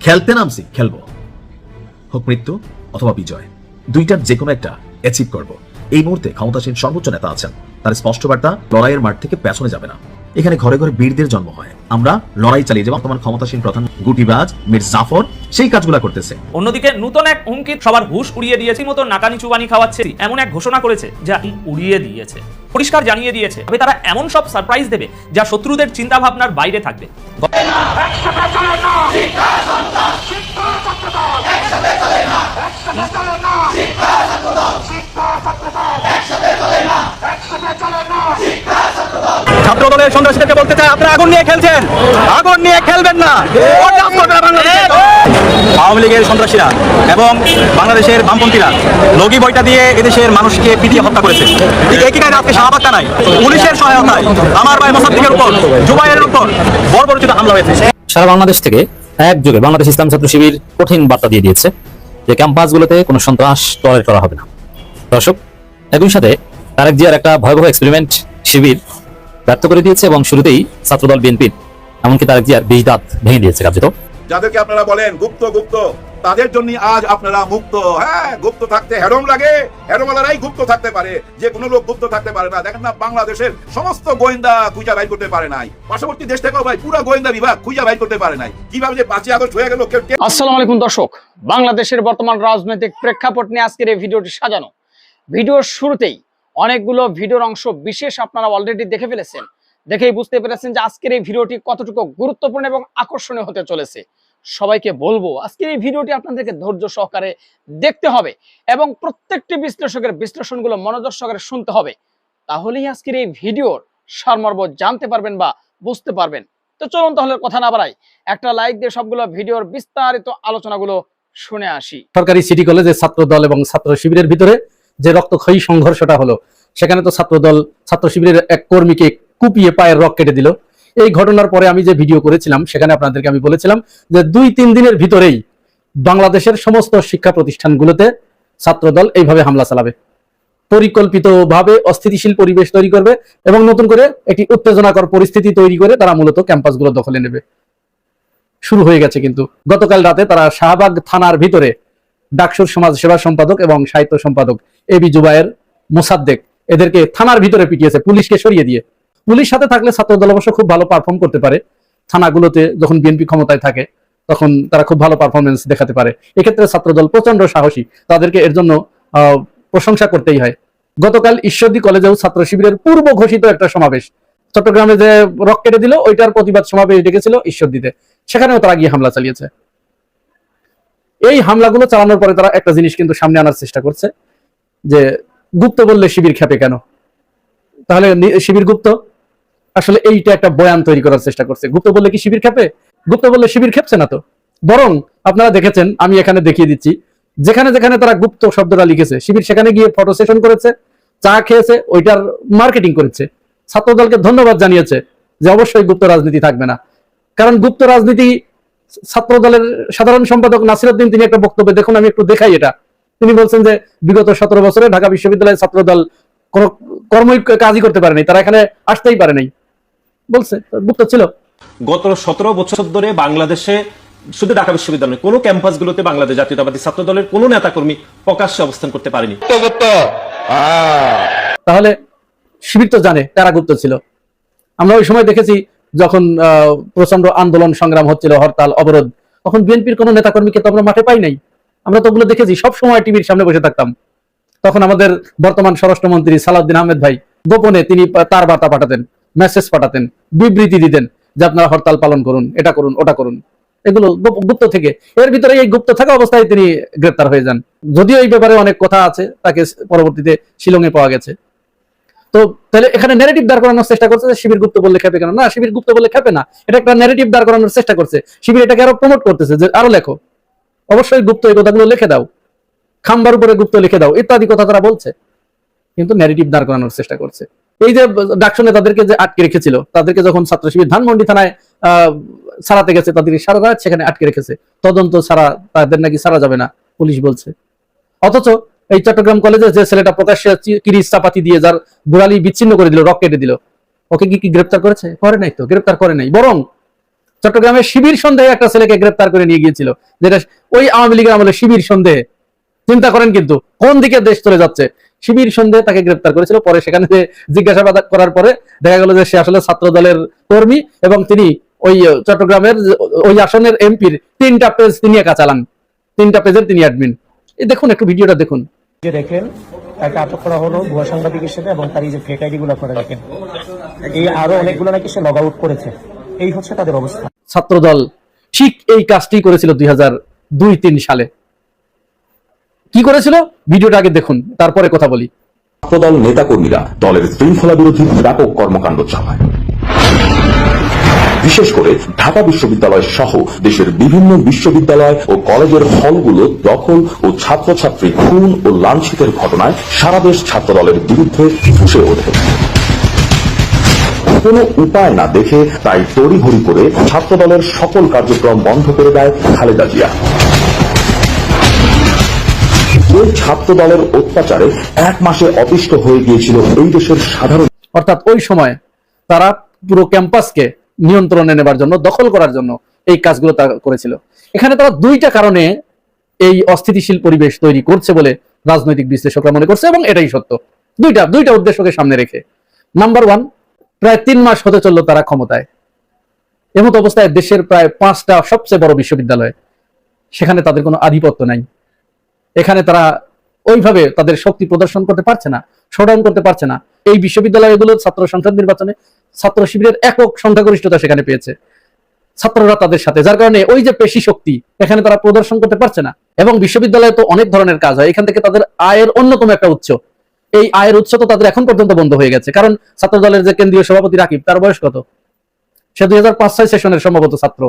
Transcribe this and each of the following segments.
খেলতে নামছি, খেলবো, হোক মৃত্যু অথবা বিজয়, দুইটার যে কোনো একটা অ্যাচিভ করব। এই মুহূর্তে ক্ষমতাসীন সর্বোচ্চ নেতা আছেন, তার স্পষ্ট বার্তা লড়াইয়ের মাঠ থেকে পেছনে যাবে না। এখানে ঘরে ঘরে বীরদের জন্ম হয়, আমরা লড়াই চালিয়ে যাব। বর্তমান ক্ষমতাসীন প্রধান গুটিবাজ মীর জাফর সেই কাজগুলো করতেছে। অন্যদিকে নতুন এক হুমকি সবার হুশ উড়িয়ে দিয়েছে, মতো নাকানি চুবানি খাওয়াচ্ছে এমন এক ঘোষণা করেছে যা উড়িয়ে দিয়েছে, পরিষ্কার জানিয়ে দিয়েছে তবে তারা এমন সব সারপ্রাইজ দেবে যা শত্রুদের চিন্তা ভাবনার বাইরে থাকবে। ছাত্র দলের সন্ত্রাসীদেরকে বলতে চাই, আপনারা আগুন নিয়ে খেলছেন, আগুন নিয়ে খেলবেন না। আওয়ামী লীগের সন্ত্রাসীরা এবং বাংলাদেশের বামপন্থীরা লগি বইটা দিয়ে এদেশের মানুষকে পিটিয়ে হত্যা করেছে। ঠিক একই কারণে আজকে শাহবাগ নাই পুলিশের সহায়তায় আমার ভাই মোসাদ্দিকের উপর, জুবাইরের উপর বর্বরোচিত হামলা হয়েছে। সারা বাংলাদেশ থেকে একযোগে বাংলাদেশ ইসলাম ছাত্র শিবির কঠিন বার্তা দিয়ে দিয়েছে যে ক্যাম্পাসগুলোতে কোনো সন্ত্রাস টলারেট করা হবে না। দর্শক, একই সাথে তারেক জিয়ার একটা ভয়াবহ এক্সপেরিমেন্ট শিবির ব্যর্থ করে দিয়েছে এবং শুরুতেই ছাত্রদল বিএনপির এমনকি তারেক জিয়ার 20 দাঁত ভেঙে দিয়েছে কার্যত। যাদেরকে আপনারা বলেন গুপ্ত গুপ্ত, তাদের জন্য আজ আপনারা মুক্ত। হ্যাঁ, গুপ্ত থাকতে হেরম লাগে, হেরমালারাই গুপ্ত থাকতে পারে, যে কোনো লোক গুপ্ত থাকতে পারে না। দেখেন না, বাংলাদেশের সমস্ত গোয়েন্দা খুঁজা বাইর করতে পারে নাই, পার্শ্ববর্তী দেশ থেকেও ভাই পুরো গোয়েন্দা বিভাগ খুঁজা বাইর করতে পারে নাই। কিভাবে যে 5ই আগস্ট হয়ে গেল। আসসালামু আলাইকুম দর্শক, বাংলাদেশের বর্তমান রাজনৈতিক প্রেক্ষাপট নিয়ে আজকের এই ভিডিওটি সাজানো। ভিডিওর শুরুতেই অনেকগুলো ভিডিওর অংশ বিশেষ আপনারা অলরেডি দেখে ফেলেছেন, দেখেই বুঝতে পেরেছেন যে আজকের এই ভিডিওটি কতটুকু গুরুত্বপূর্ণ এবং আকর্ষণীয় হতে চলেছে। সবাইকে বলবো আজকের এই ভিডিওটি আপনাদেরকে ধৈর্য সহকারে দেখতে হবে এবং প্রত্যেকটি বিশ্লেষকের বিশ্লেষণগুলো মনোযোগ সহকারে শুনতে হবে, তাহলেই আজকের এই ভিডিওর সারমর্ম জানতে পারবেন বা বুঝতে পারবেন। তো চলুন তাহলে কথা না বাড়াই, একটা লাইক দিয়ে সবগুলো ভিডিওর বিস্তারিত আলোচনাগুলো শুনে আসি। সরকারি সিটি কলেজে ছাত্র দল এবং ছাত্র শিবিরের ভিতরে যে রক্তক্ষয়ী সংঘর্ষটা হলো, সেখানে তো ছাত্র দল ছাত্র শিবিরের এক কর্মীকে কুপিয়ে পায়ের রক কেটে দিল। এই ঘটনার পরে আমি যে ভিডিও করেছিলাম সেখানে আপনাদেরকে আমি বলেছিলাম যে 2-3 দিনের ভিতরেই বাংলাদেশের সমস্ত শিক্ষা প্রতিষ্ঠানগুলোতে ছাত্রদল এইভাবে হামলা চালাবে, পরিকল্পিতভাবে অস্থিতিশীল পরিবেশ তৈরি করবে এবং নতুন করে একটি উত্তেজনাকর পরিস্থিতি তৈরি করে তারা মূলত ক্যাম্পাসগুলো দখলে নেবে। শুরু হয়ে গেছে কিন্তু। গতকাল রাতে তারা শাহবাগ থানার ভিতরে ডাকসুর সমাজ সেবা সম্পাদক এবং সাহিত্য সম্পাদক এবি জুবায়ের, মোসাদ্দেক এদেরকে থানার ভিতরে পিটিয়েছে পুলিশকে সরিয়ে দিয়ে। পুলিশ সাথে থাকলে ছাত্রদল অবশ্য খুব ভালো পারফর্ম করতে পারে। থানাগুলোতে যখন বিএনপি ক্ষমতায় থাকে তখন তারা খুব ভালো পারফরমেন্স দেখাতে পারে। এক্ষেত্রে ছাত্রদল প্রচন্ড সাহসী, তাদেরকে এর জন্য প্রশংসা করতেই হয়। গতকাল ঈশ্বরদী কলেজেও ছাত্র শিবিরের পূর্ব ঘোষিত একটা সমাবেশ, চট্টগ্রামে যে রক কেটে দিল ওইটার প্রতিবাদ সমাবেশ ডেকেছিল ঈশ্বরদীতে, সেখানেও তারা গিয়ে হামলা চালিয়েছে। এই হামলাগুলো চালানোর পরে তারা একটা জিনিস কিন্তু সামনে আনার চেষ্টা করছে যে গুপ্ত বললে শিবির খেপে কেন, তাহলে শিবির গুপ্ত। আসলে এইটা একটা বয়ান তৈরি করার চেষ্টা করছে। গুপ্ত বললে কি শিবির খেপে? গুপ্ত বললে শিবির খেপছে না তো, বরং আপনারা দেখেছেন, আমি এখানে দেখিয়ে দিচ্ছি, যেখানে যেখানে তারা গুপ্ত শব্দটা লিখেছে শিবির সেখানে গিয়ে ফটো সেশন করেছে, চা খেয়েছে, ওইটার মার্কেটিং করেছে, ছাত্রদলকে ধন্যবাদ জানিয়েছে যে অবশ্যই গুপ্ত রাজনীতি থাকবে না। কারণ গুপ্ত রাজনীতি ছাত্রদলের সাধারণ সম্পাদক নাসিরউদ্দিন তিনি একটা বক্তব্যে, দেখুন আমি একটু দেখাই এটা, তিনি বলছেন যে বিগত 17 বছরে ঢাকা বিশ্ববিদ্যালয়ের ছাত্রদল কোনো কর্মই কাজই করতে পারে নাই, তারা এখানে আসতেই পারে নাই, বলছে গুপ্ত ছিল। গত 17 বছর ধরে বাংলাদেশে শুধু ঢাকা বিশ্ববিদ্যালয় কোনো ক্যাম্পাসগুলোতে বাংলাদেশ জাতীয়তাবাদী ছাত্র দলের কোনো নেতাকর্মী প্রকাশ্যে অবস্থান করতে পারেনি। তাহলে শিবির তো জানে কারা গুপ্ত ছিল। আমরা ওই সময় দেখেছি যখন প্রচন্ড আন্দোলন সংগ্রাম হচ্ছিল, হরতাল অবরোধ, তখন বিএনপির কোনো নেতাকর্মীকে তো আমরা মাঠে পাই নাই। আমরা তো ওগুলো দেখেছি, সব সময় টিভির সামনে বসে থাকতাম। তখন আমাদের বর্তমান স্বরাষ্ট্রমন্ত্রী সালাউদ্দিন আহমেদ ভাই গোপনে তিনি তার বার্তা পাঠাতেন, মেসেজ পাঠাতেন, বিবৃতি দিতেন যে আপনারা হরতাল পালন করুন, এটা করুন, ওটা করুন, এগুলো গুপ্ত থেকে। এর ভিতরে এই গুপ্ত থাকা অবস্থায় তিনি গ্রেপ্তার হয়ে যান। যদিও এই ব্যাপারে অনেক কথা আছে, তাকে পরবর্তীতে শিলংয়ে পাওয়া গেছে। তো তাহলে এখানে ন্যারেটিভ দাঁড় করানোর চেষ্টা করছে যে শিবির গুপ্ত বললে খেপে কেন। না, শিবির গুপ্ত বললে খেপে না, এটা একটা ন্যারেটিভ দাঁড় করানোর চেষ্টা করছে। শিবির এটাকে আরো প্রমোট করতেছে যে আরো লেখো, অবশ্যই গুপ্ত এই কথাগুলো লিখে দাও, খাম্বার উপরে গুপ্ত লিখে দাও, ইত্যাদি কথা তারা বলছে, কিন্তু ন্যারেটিভ দাঁড় করানোর চেষ্টা করছে। এই যে ডাকসুনে তাদেরকে যে আটকে রেখেছিল, তাদেরকে যখন ছাত্র শিবির ধানমন্ডি থানায় ছাড়াতে গেছে, তাদেরকে সারা রাত সেখানে আটকে রেখেছে, তদন্ত ছাড়া তাদের নাকি সারা যাবে না পুলিশ বলছে। অথচ এই চট্টগ্রাম কলেজে যে ছেলেটা প্রকাশ্যে কিরিচ চাপাতি দিয়ে যার গোড়ালি বিচ্ছিন্ন করে দিল, রক কেটে দিল, ওকে কি গ্রেপ্তার করেছে? করে নাই তো, গ্রেপ্তার করে নাই। বরং চট্টগ্রামে শিবির সন্দেহে একটা ছেলেকে গ্রেপ্তার করে নিয়ে গিয়েছিল, যেটা ওই আওয়ামী লীগের আমলে শিবির সন্দেহে। চিন্তা করেন কিন্তু কোন দিকে দেশ চলে যাচ্ছে। শিবির সন্দেহে তাকে গ্রেপ্তার করেছিল, পরে সেখানে জিজ্ঞাসাবাদ করার পরে দেখা গেল যে সে আসলে ছাত্র দলের কর্মী এবং তিনি ওই চট্টগ্রামের ওই আসনের এমপির 3টা পেজ তিনি একা চালান, 3টা পেজের তিনি অ্যাডমিন। এই দেখুন একটু ভিডিওটা দেখুন। যে দেখেন তাকে আটক করা হলো ভুয়া সাংবাদিক হিসেবে, এবং তার এই যে ফেক আইডি গুলো করে দেখেন, এই আরো অনেকগুলো নাকি সে লগ আউট করেছে। এই হচ্ছে তাদের অবস্থা। ছাত্রদল ঠিক এই কাজটি করেছিল 2002-03 সালে। কি করেছিল ভিডিওটা আগে দেখুন, তারপরে কথা বলি। ছাত্রদল নেতাকর্মীরা দলের শৃঙ্খলা বিরোধী ব্যাপক কর্মকাণ্ড চালায়। বিশেষ করে ঢাকা বিশ্ববিদ্যালয় সহ দেশের বিভিন্ন বিশ্ববিদ্যালয় ও কলেজের হলগুলো দখল ও ছাত্রছাত্রী খুন ও লাঞ্ছিতের ঘটনায় সারা দেশ ছাত্রদলের বিরুদ্ধে ফুঁসে ওঠে। কোনো উপায় না দেখে তাই তড়িঘড়ি করে ছাত্রদলের সকল কার্যক্রম বন্ধ করে দেয় খালেদা জিয়া। ওই ছাত্রদলের অত্যাচারে 1 মাসে অতিষ্ঠ হয়ে গিয়েছিল এই দেশের সাধারণ। অর্থাৎ ওই সময় তারা পুরো ক্যাম্পাসকে নিয়ন্ত্রণে নেবার জন্য, দখল করার জন্য এই কাজগুলো তারা করেছিল। এখানে তারা 2টা কারণে এই অস্থিতিশীল পরিবেশ তৈরি করছে বলে রাজনৈতিক বিশ্লেষকরা মনে করছে, এবং এটাই সত্য। দুইটা উদ্দেশ্যকে সামনে রেখে। নাম্বার 1, প্রায় 3 মাস হতে চলল তারা ক্ষমতায়। এমত অবস্থায় দেশের প্রায় 5টা সবচেয়ে বড় বিশ্ববিদ্যালয়, সেখানে তাদের কোনো আধিপত্য নাই। এখানে তারা ওইভাবে তাদের শক্তি প্রদর্শন করতে পারছে না, শোডাউন করতে পারছে না। এই বিশ্ববিদ্যালয়গুলোর ছাত্র সংসদ নির্বাচনে ছাত্র শিবিরের একক সংখ্যাগরিষ্ঠতা সেখানে পেয়েছে, ছাত্ররা তাদের সাথে, যার কারণে ওই যে পেশি শক্তি এখানে তারা প্রদর্শন করতে পারছে না। এবং বিশ্ববিদ্যালয়ে তো অনেক ধরনের কাজ হয়, এখান থেকে তাদের আয়ের অন্যতম একটা উৎস। এই আয়ের উৎস তো তাদের এখন পর্যন্ত বন্ধ হয়ে গেছে, কারণ ছাত্র দলের যে কেন্দ্রীয় সভাপতি রাকিব, তার বয়স কত? সে 2005-06 সেশনের সম্ভবত ছাত্র।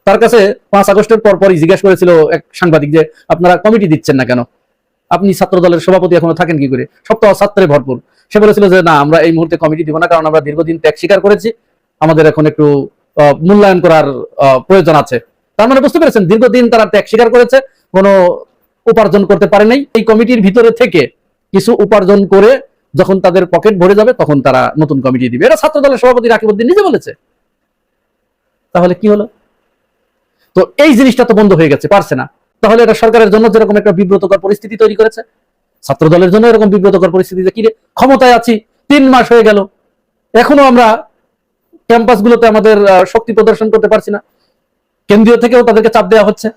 তার কাছে 5 আগস্টের পরপরই জিজ্ঞাসা করেছিল এক সাংবাদিক যে আপনারা কমিটি দিচ্ছেন না কেন, আপনি ছাত্র দলের সভাপতি এখনো থাকেন কি করে? সপ্তাহ ছাত্রে ভরপুর। সে বলেছিল যে না, আমরা এই মুহূর্তে কমিটি দিব না, কারণ আমরা দীর্ঘদিন ত্যাগ স্বীকার করেছি, আমাদের এখন একটু মূল্যায়ন করার প্রয়োজন আছে। তার মানে বুঝতে পেরেছেন, দীর্ঘদিন তারা ত্যাগ স্বীকার করেছে, কোনো উপার্জন করতে পারে নাই। এই কমিটির ভিতরে থেকে কিছু উপার্জন করে যখন তাদের পকেট ভরে যাবে তখন তারা নতুন কমিটি দিবে। এটা ছাত্র দলের সভাপতি রাকিবউদ্দিন নিজে বলেছে। তাহলে কি হলো? তো এই জিনিসটা তো বন্ধ হয়ে গেছে, পারছে না। তাহলে এটা সরকারের জন্য যেরকম একটা বিব্রতকর পরিস্থিতি তৈরি করেছে, ছাত্র দলের জন্য এরকম বিব্রতকর পরিস্থিতি যে কিরে ক্ষমতায় আছি 3 মাস হয়ে গেল, এখনো আমরা ক্যাম্পাসগুলোতে আমাদের শক্তি প্রদর্শন করতে পারছি না। কেন্দ্রীয় থেকেও তাদেরকে চাপ দেওয়া হচ্ছে,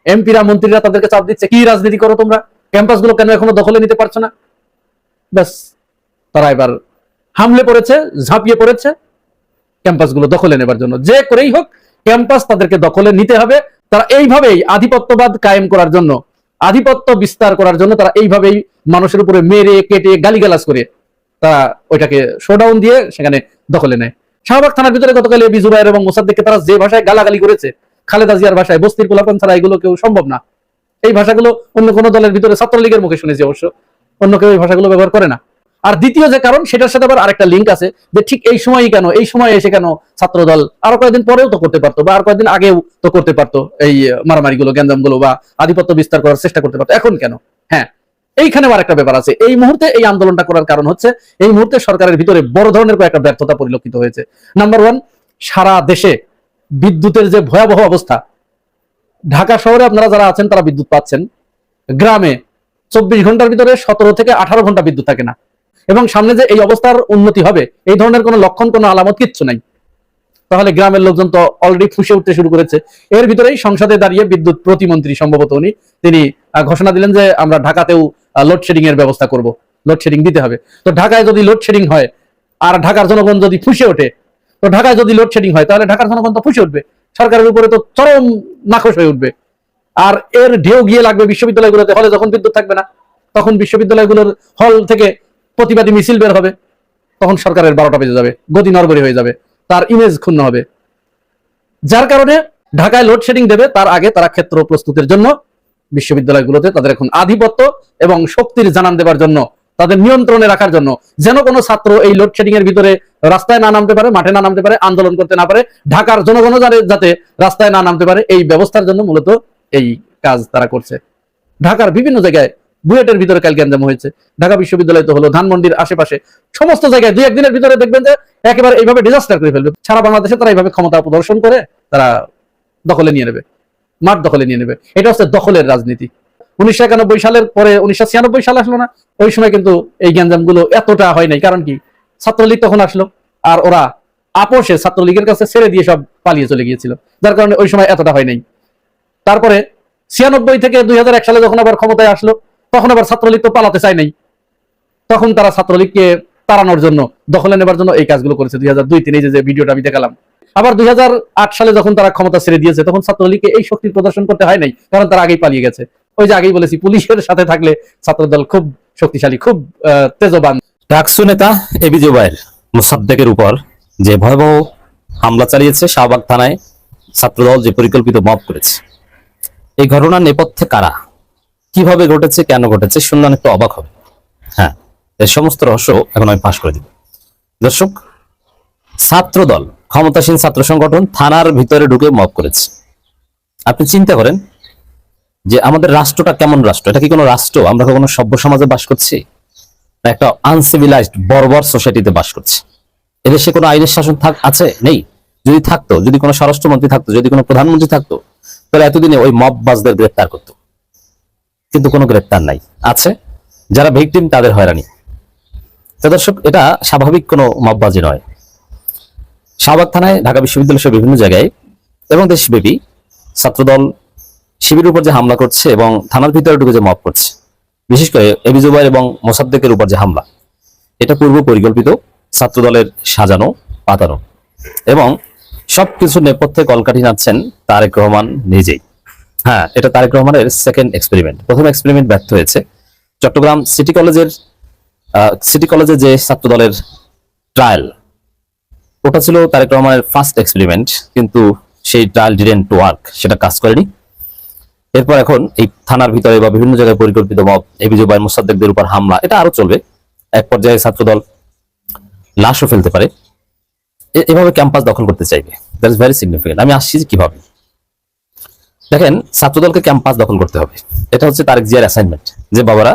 এমপিরা মন্ত্রীরা তাদেরকে চাপ দিচ্ছে, কি রাজনীতি করো তোমরা, ক্যাম্পাসগুলো কেন এখনো দখলে নিতে পারছো না? ব্যাস, তারা এবার হামলে পড়েছে, ঝাঁপিয়ে পড়েছে ক্যাম্পাসগুলো দখলে নেবার জন্য। যে করেই হোক ক্যাম্পাস তাদেরকে দখলে নিতে হবে। তারা এইভাবেই আধিপত্যবাদ কায়েম করার জন্য, আধিপত্য বিস্তার করার জন্য তারা এইভাবেই মানুষের উপরে মেরে কেটে গালিগালাজ করে তারা ওইটাকে শোডাউন দিয়ে সেখানে দখলে নেয়। শাহবাগ থানার ভিতরে গতকাল এবি জুবায়ের এবং মোসাদ্দেককে তারা যে ভাষায় গালাগালি করেছে, খালেদা জিয়ার ভাষায়, বস্তির পোলাপন ছাড়া এগুলো কেউ সম্ভব না। এই ভাষাগুলো অন্য কোনো দলের ভিতরে, ছাত্রলীগের মুখে শুনেছি অবশ্য, অন্য কেউ এই ভাষাগুলো ব্যবহার করে না। আর দ্বিতীয় যে কারণ, সেটার সাথে আবার আরেকটা লিঙ্ক আছে যে ঠিক এই সময়ই কেন, এই সময় এসে কেন ছাত্রদল আরো কয়েকদিন পরেও তো করতে পারতো, বা আর কয়েকদিন আগেও তো করতে পারতো, এই মারামারিগুলো, গ্যাঞ্জামগুলো বা আধিপত্য বিস্তার করার চেষ্টা করতে পারতো, এখন কেন? হ্যাঁ, এইখানে আর একটা ব্যাপার আছে। এই মুহূর্তে এই আন্দোলনটা করার কারণ হচ্ছে এই মুহূর্তে সরকারের ভিতরে বড় ধরনের কয়েকটা ব্যর্থতা পরিলক্ষিত হয়েছে। নাম্বার 1, সারা দেশে বিদ্যুতের যে ভয়াবহ অবস্থা। ঢাকা শহরে আপনারা যারা আছেন তারা বিদ্যুৎ পাচ্ছেন, গ্রামে 24 ঘন্টার ভিতরে 17 থেকে 18 ঘন্টা বিদ্যুৎ থাকে না। এবং সামনে যে এই অবস্থার উন্নতি হবে এই ধরনের কোনো লক্ষণ, কোনো আলামত কিচ্ছু নাই। তাহলে গ্রামের লোকজন তো অলরেডি ফুঁসে উঠতে শুরু করেছে। এর ভিতরেই সংসদে দাঁড়িয়ে বিদ্যুৎ প্রতিমন্ত্রী, সম্ভবত তিনি ঘোষণা দিলেন যে আমরা ঢাকাতেও লোডশেডিং এর ব্যবস্থা করব, লোডশেডিং দিতে হবে। তো ঢাকায় যদি লোডশেডিং হয় আর ঢাকার জনগণ যদি ফুঁসে ওঠে, তো ঢাকায় যদি লোডশেডিং হয় তাহলে ঢাকার জনগণ তো ফুঁসে উঠবে, সরকারের উপরে তো চরম নাখোশ হয়ে উঠবে। আর এর ঢেউ গিয়ে লাগবে বিশ্ববিদ্যালয়গুলোতে। হলে যখন বিদ্যুৎ থাকবে না তখন বিশ্ববিদ্যালয়গুলোর হল থেকে প্রতিবাদী মিছিল বের হবে, তখন সরকারের 12টা বেজে যাবে, গদি নড়বড়ি হয়ে যাবে, তার ইমেজ ক্ষুণ্ণ হবে। যার কারণে ঢাকায় লোডশেডিং দেবে তার আগে তারা ক্ষেত্র প্রস্তুতের জন্য বিশ্ববিদ্যালয়গুলোতে তাদের এখন আধিপত্য এবং শক্তির জানান দেবার জন্য, তাদের নিয়ন্ত্রণে রাখার জন্য, যেন কোনো ছাত্র এই লোডশেডিং এর ভিতরে রাস্তায় না নামতে পারে, মাঠে না নামতে পারে, আন্দোলন করতে না পারে, ঢাকার জনগণ যাতে রাস্তায় না নামতে পারে, এই ব্যবস্থার জন্য মূলত এই কাজ তারা করছে। ঢাকার বিভিন্ন জায়গায়, বুয়েটের ভিতরে কাল গ্যাঞ্জাম হয়েছে, ঢাকা বিশ্ববিদ্যালয় তো হলো, ধানমন্ডির আশেপাশে সমস্ত জায়গায় 2-1 দিনের ভিতরে দেখবেন যে একেবারে এইভাবে ডিজাস্টার করে ফেলবে। সারা বাংলাদেশে তারা এইভাবে ক্ষমতা প্রদর্শন করে তারা দখলে নিয়ে নেবে, মাঠ দখলে নিয়ে নেবে। এটা হচ্ছে দখলের রাজনীতি। 1991 সালের পরে 1996 সাল আসলো না, ওই সময় কিন্তু এই গ্যাঞ্জাম গুলো এতটা হয় নাই। কারণ কি, ছাত্রলীগ তখন আসলো, আর ওরা আপোষে ছাত্রলীগের কাছে ছেড়ে দিয়ে সব পালিয়ে চলে গিয়েছিল, যার কারণে ওই সময় এতটা হয় নাই। তারপরে 96 থেকে 2001 সালে যখন আবার ক্ষমতায় আসলো, তখন আবার ছাত্রলীগ তো পালাতে চায় নাই, তখন তারা ছাত্রলীগকে তাড়ানোর জন্য, দখলে নেবার জন্য এই কাজগুলো করেছে। 2002-03 এই যে ভিডিওটা আমি দেখালাম। আবার 2008 সালে যখন তারা ক্ষমতা ছেড়ে দিয়েছে, তখন ছাত্রলীগকে এই শক্তির প্রদর্শন করতে হয় নাই, কারণ তারা আগেই পালিয়ে গেছে। ওই যে আগেই বলেছি, পুলিশের সাথে থাকলে ছাত্রদল খুব শক্তিশালী, খুব তেজবান। ডাকসু নেতা এবি জুবায়ের মোসাদ্দেকের উপর যে ভয়াবহ হামলা চালিয়েছে শাহবাগ থানায়, ছাত্রদল যে পরিকল্পিত মব করেছে, এই ঘটনার নেপথ্যে কারা, কিভাবে ঘটেছে, কেন ঘটেছে, শুনলে একটু অবাক হবে। হ্যাঁ, এর সমস্ত রহস্য এখন আমি ফাঁস করে দিব। দর্শক, ছাত্রদল, ক্ষমতাসীন ছাত্র সংগঠন থানার ভিতরে ঢুকে মব করেছে। আপনি চিন্তা করেন যে আমাদের রাষ্ট্রটা কেমন রাষ্ট্র? এটা কি কোনো রাষ্ট্র? আমরা কোনো সভ্য সমাজে বাস করছি, না একটা আনসিভিলাইজড বর্বর সোসাইটিতে বাস করছি? এদেশে কোনো আইনের শাসন আছে? নেই। যদি থাকতো, যদি কোনো স্বরাষ্ট্রমন্ত্রী থাকতো, যদি কোনো প্রধানমন্ত্রী থাকতো, তাহলে এতদিনে ওই মববাজদের গ্রেফতার করতো। কিন্তু কোনো গ্রেফতার নাই। আছে যারা ভিকটিম, তাদের হয়রানি। তো দর্শক, এটা স্বাভাবিক কোনো মববাজি নয়। শাহবাগ থানায়, ঢাকা বিশ্ববিদ্যালয় সহ বিভিন্ন জায়গায় এবং দেশব্যাপী ছাত্রদল শিবিরের উপর যে হামলা করছে এবং থানার ভিতরে ঢুকে যে মব করছে, বিশেষ করে এবি জুবায়ের এবং মোসাদ্দেকের উপর যে হামলা, এটা পূর্ব পরিকল্পিত, ছাত্রদলের সাজানো পাতানো, এবং সবকিছু নেপথ্যে কলকাঠি নাড়ছেন তারেক রহমান নিজেই। হ্যাঁ, এটা তারেক রহমানের সেকেন্ড এক্সপেরিমেন্ট। প্রথম এক্সপেরিমেন্ট ব্যর্থ হয়েছে। চট্টগ্রাম সিটি কলেজে যে ছাত্রদলের ট্রায়াল, ওটা ছিল তারেক রহমানের ফার্স্ট এক্সপেরিমেন্ট, কিন্তু সেই ট্রায়াল ডিডেন্ট ওয়ার্ক, সেটা কাজ করেনি। এরপর এখন এই থানার ভিতরে বা বিভিন্ন জায়গায় পরিকল্পিত মব, এবি জুবায়ের মোসাদ্দেকদের উপর হামলা, এটা আরো চলবে। এক পর্যায়ে ছাত্রদল লাশও ফেলতে পারে। এভাবে ক্যাম্পাস দখল করতে চাইবে। That is very significant. আমি আসছি কিভাবে। দেখেন, ছাত্রদলকে ক্যাম্পাস দখল করতে হবে, এটা হচ্ছে তারেক জিয়ার অ্যাসাইনমেন্ট। যে বাবারা,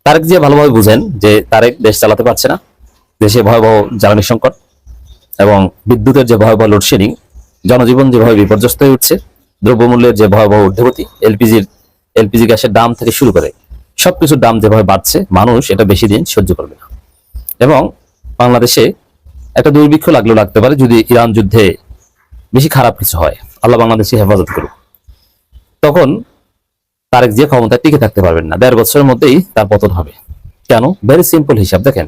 তারেক জিয়া ভালোভাবে বুঝেন যে তারেক দেশ চালাতে পারছে না, দেশে ভয়াবহ জ্বালানি সংকট এবং বিদ্যুতের যে ভয়াবহ লোডশেডিং, জনজীবন যেভাবে বিপর্যস্ত হয়ে উঠছে, দ্রব্যমূল্যের যে ভয়াবহ ঊর্ধ্বগতি, এলপিজি গ্যাসের দাম থেকে শুরু করে সবকিছুর দাম যেভাবে বাড়ছে, মানুষ এটা বেশি দিন সহ্য করবে না। এবং বাংলাদেশে একটা দুর্ভিক্ষ লাগতে পারে যদি ইরান যুদ্ধে বেশি খারাপ কিছু হয়, আল্লাহ বাংলাদেশে হেফাজত করুক। তখন তারেক জিয়া ক্ষমতায় টিকে থাকতে পারবেন না, 1.5 বছরের মধ্যেই তার পতন হবে। কেন? ভেরি সিম্পল হিসাব। দেখেন,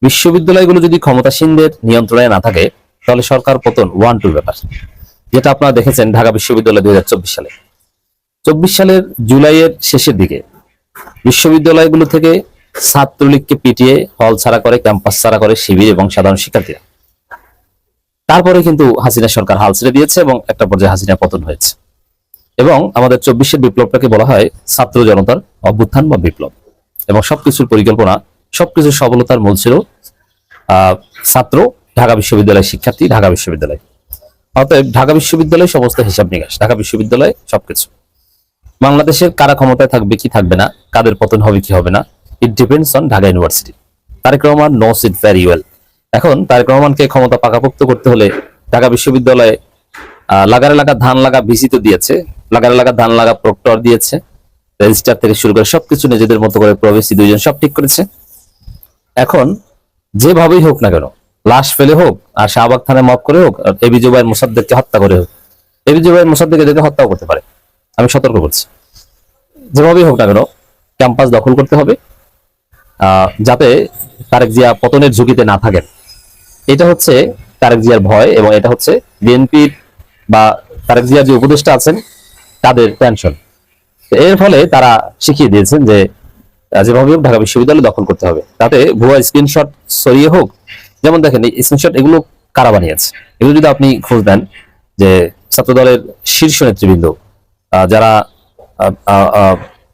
বিশ্ববিদ্যালয়গুলো যদি ক্ষমতাসীনদের নিয়ন্ত্রণে না থাকে, তাহলে সরকার পতন 1-2 ব্যাপার, যেটা আপনারা দেখেছেন ঢাকা বিশ্ববিদ্যালয় 2024 সালের জুলাইয়ের শেষের দিকে বিশ্ববিদ্যালয়গুলো থেকে ছাত্রলীগকে পিটিয়ে হল ছাড়া করে, ক্যাম্পাস ছাড়া করে শিবির এবং সাধারণ শিক্ষার্থীরা। তারপরে কিন্তু হাসিনা সরকার হাল ছেড়ে দিয়েছে এবং একটা পর্যায়ে হাসিনা পতন হয়েছে। এবং আমাদের 24-এর বিপ্লবটাকে বলা হয় ছাত্র জনতার অভ্যুত্থান বা বিপ্লব। এবং সবকিছুর পরিকল্পনা, সবকিছুর সফলতার মূল ছিল ছাত্র, ঢাকা বিশ্ববিদ্যালয় শিক্ষার্থী, ঢাকা বিশ্ববিদ্যালয়। অতএব ঢাকা বিশ্ববিদ্যালয় সমস্ত হিসাব নিকাশ, ঢাকা বিশ্ববিদ্যালয় সবকিছু। বাংলাদেশের কারা ক্ষমতায় থাকবে কি থাকবে না, কাদের পতন হবে কি হবে না, it depends on Dhaka university. Tareq Rahman knows it very well. এখন তারেক রহমানকে ক্ষমতা পাকাপোক্ত করতে হলে ঢাকা বিশ্ববিদ্যালয়ে লাগারে লাগা ধান লাগা ভিসি তো দিয়েছে, লাগারে লাগা ধান লাগা প্রক্টর দিয়েছে, রেজিস্ট্রার থেকে শুরু করে সবকিছু নিজেদের মতো করে প্রবেশী 2 জন সব ঠিক করেছে। এখন যেভাবেই হোক না কেন, লাশ ফেলে হোক আর শাহবাগ থানায় মব করে হোক, এবি জুবায়ের মোসাদ্দেককে হত্যা করে হোক, এবি জুবায়ের মোসাদ্দেককে এদেরকে হত্যাও করতে পারে, আমি সতর্ক করছি। যেভাবেই হোক না কেন, ক্যাম্পাস দখল করতে হবে যাতে তারেক জিয়া পতনের ঝুঁকিতে না থাকেন। এটা হচ্ছে তারেক জিয়ার ভয় এবং এটা হচ্ছে বিএনপির বা তারেক জিয়ার যে উপদেষ্টা আছেন তাদের টেনশন। এর ফলে তারা শিখিয়ে দিয়েছেন যে যেভাবে হোক ঢাকা বিশ্ববিদ্যালয় দখল করতে হবে, তাতে ভুয়া স্ক্রিনশট সরিয়ে হোক। যেমন দেখেন, এই স্ক্রিনশট এগুলো কারা বানিয়েছে, এগুলো যদি আপনি খোঁজ দেন যে ছাত্রদলের শীর্ষ নেতৃবৃন্দ যারা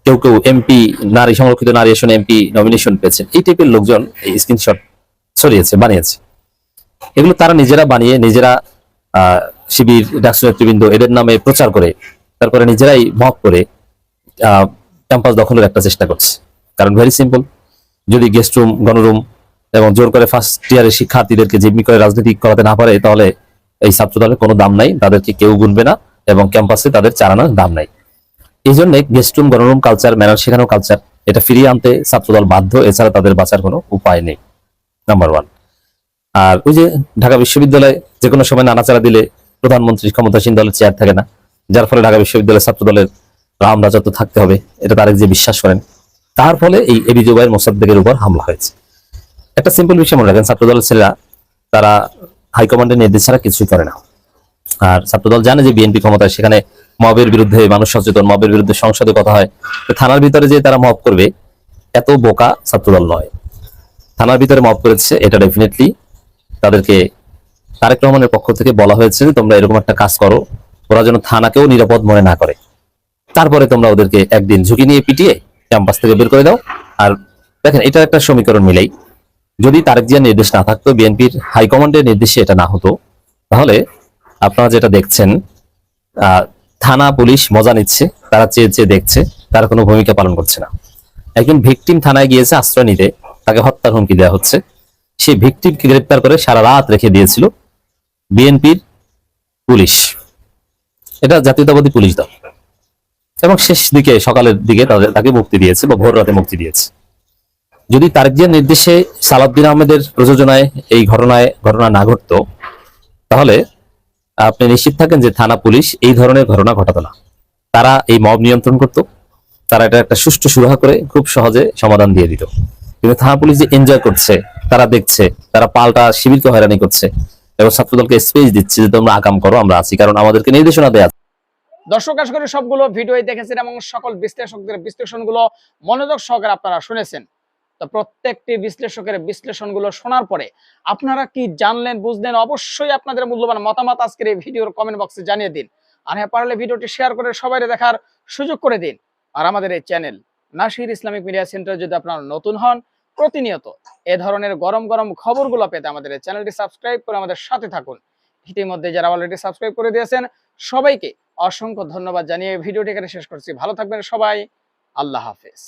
কেউ কেউ এমপি, নারী সংরক্ষিত নারী আসনে এমপি নমিনেশন পেয়েছেন, এই টাইপের লোকজন এই স্ক্রিনশট ছড়িয়েছে, বানিয়েছে। এগুলো তারা নিজেরা বানিয়ে, নিজেরা শিবির, ডাকসু নেতৃবৃন্দ এদের নামে প্রচার করে, তারপরে নিজেরাই মক করে ক্যাম্পাস দখলের একটা চেষ্টা করছে। কারণ ভেরি সিম্পল, যদি গেস্ট রুম, গণরুম এবং জোর করে ফার্স্ট ইয়ারের শিক্ষার্থীদেরকে জিম্মি করে রাজনীতি করাতে না পারে, তাহলে এই ছাত্রদলের কোনো দাম নাই, তাদেরকে কেউ গুনবে না, এবং ক্যাম্পাসে তাদের চালানোর দাম নাই। এই জন্য গেস্ট রুম, গণরুম কালচার, ম্যানার শেখানো কালচার, এটা ফিরিয়ে আনতে ছাত্রদল বাধ্য, এছাড়া তাদের বাঁচার কোনো উপায় নেই, নাম্বার 1। আর ওই যে ঢাকা বিশ্ববিদ্যালয়ে যে কোনো সময় নাড়াচাড়া দিলে প্রধানমন্ত্রী ক্ষমতাসীন দলের চেয়ার থাকে না, যার ফলে ঢাকা বিশ্ববিদ্যালয়ের ছাত্রদলের রাম রাজত্ব থাকতে হবে, এটা তারেক যে বিশ্বাস করেন, তার ফলে এই এবি জুবায়ের মোসাদ্দেকের উপর হামলা হয়েছে। একটা সিম্পল বিষয় মনে রাখেন, ছাত্রদলের ছেলেরা তারা হাইকমান্ডের নির্দেশ ছাড়া কিছুই করে না। আর ছাত্রদল জানে যে বিএনপি ক্ষমতায়, সেখানে মবের বিরুদ্ধে মানুষ সচেতন, মবের বিরুদ্ধে সংসদে কথা হয়, তো থানার ভিতরে যে তারা মব করবে, এত বোকা ছাত্রদল নয়। থানার ভিতরে মব করেছে, এটা ডেফিনেটলি তাদেরকে তারেক রহমানের পক্ষ থেকে বলা হয়েছে যে তোমরা এরকম একটা কাজ করো, ওরা যেন থানাকেও নিরাপদ মনে না করে। তারপরে তোমরা ওদেরকে একদিন ঝুঁকি নিয়ে পিটিয়ে ক্যাম্পাস থেকে বের করে দাও। আর দেখেন, এটা একটা সমীকরণ মিলাই, যদি তারেক জিয়ার নির্দেশ না থাকতো, বিএনপির হাইকমান্ডের নির্দেশে এটা না হতো, তাহলে আপনারা যেটা দেখছেন, থানা পুলিশ মজা নিচ্ছে, তারা চেয়ে চেয়ে দেখছে, তারা কোনো ভূমিকা পালন করছে না। একজন ভিকটিম থানায় গিয়েছে আশ্রয় নিতে, তাকে হত্যার হুমকি দেওয়া হচ্ছে, সেই ভিকটিমকে গ্রেপ্তার করে সারা রাত রেখে দিয়েছিল বিএনপির পুলিশ, এটা জাতীয়তাবাদী পুলিশ দল, এবং শেষ দিকে সকালের দিকে তাকে মুক্তি দিয়েছে, বা ভোর রাতে মুক্তি দিয়েছে। যদি তারেক জিয়ার নির্দেশে সালাউদ্দিন আহমেদের প্রযোজনায় এই ঘটনা না ঘটতো, তাহলে আপনি নিশ্চিত থাকেন যে থানা পুলিশ এই ধরনের ঘটনা ঘটাতো না। তারা এই মব নিয়ন্ত্রণ করত, তারা এটা একটা সুষ্ঠু সুরাহা করে খুব সহজে সমাধান দিয়ে দিত। কিন্তু থানা পুলিশ যে এনজয় করছে, তারা দেখছে, তারা পাল্টা শিবিরকে হয়রানি করছে এবং ছাত্রদলকে স্পেস দিচ্ছে যে তোমরা আকাম করো, আমরা আছি, কারণ আমাদেরকে নির্দেশনা দেয়া। দর্শক, আশা করি সবগুলো ভিডিওই দেখেছেন এবং সকল বিশ্লেষকদের বিশ্লেষণগুলো মনোযোগ সহকারে আপনারা শুনেছেন। তো প্রত্যেকটি বিশ্লেষকের বিশ্লেষণগুলো শোনার পরে আপনারা কি জানলেন, বুঝলেন, অবশ্যই আপনাদের মূল্যবান মতামত আজকের এই ভিডিওর কমেন্ট বক্সে জানিয়ে দিন। আর হ্যাঁ, পারলে ভিডিওটি শেয়ার করে সবাই দেখার সুযোগ করে দিন। আর আমাদের এই channel Nasir Islamic media centre যদি আপনারা নতুন হন, প্রতিনিয়ত এ ধরনের গরম গরম খবরগুলো পেতে আমাদের এই চ্যানেলটি সাবস্ক্রাইব করে আমাদের সাথে থাকুন। ইতিমধ্যে যারা অলরেডি সাবস্ক্রাইব করে দিয়েছেন, সবাইকে অসংখ্য ধন্যবাদ জানিয়ে ভিডিওটি এখানে শেষ করছি। ভালো থাকবেন সবাই, আল্লাহ হাফেজ।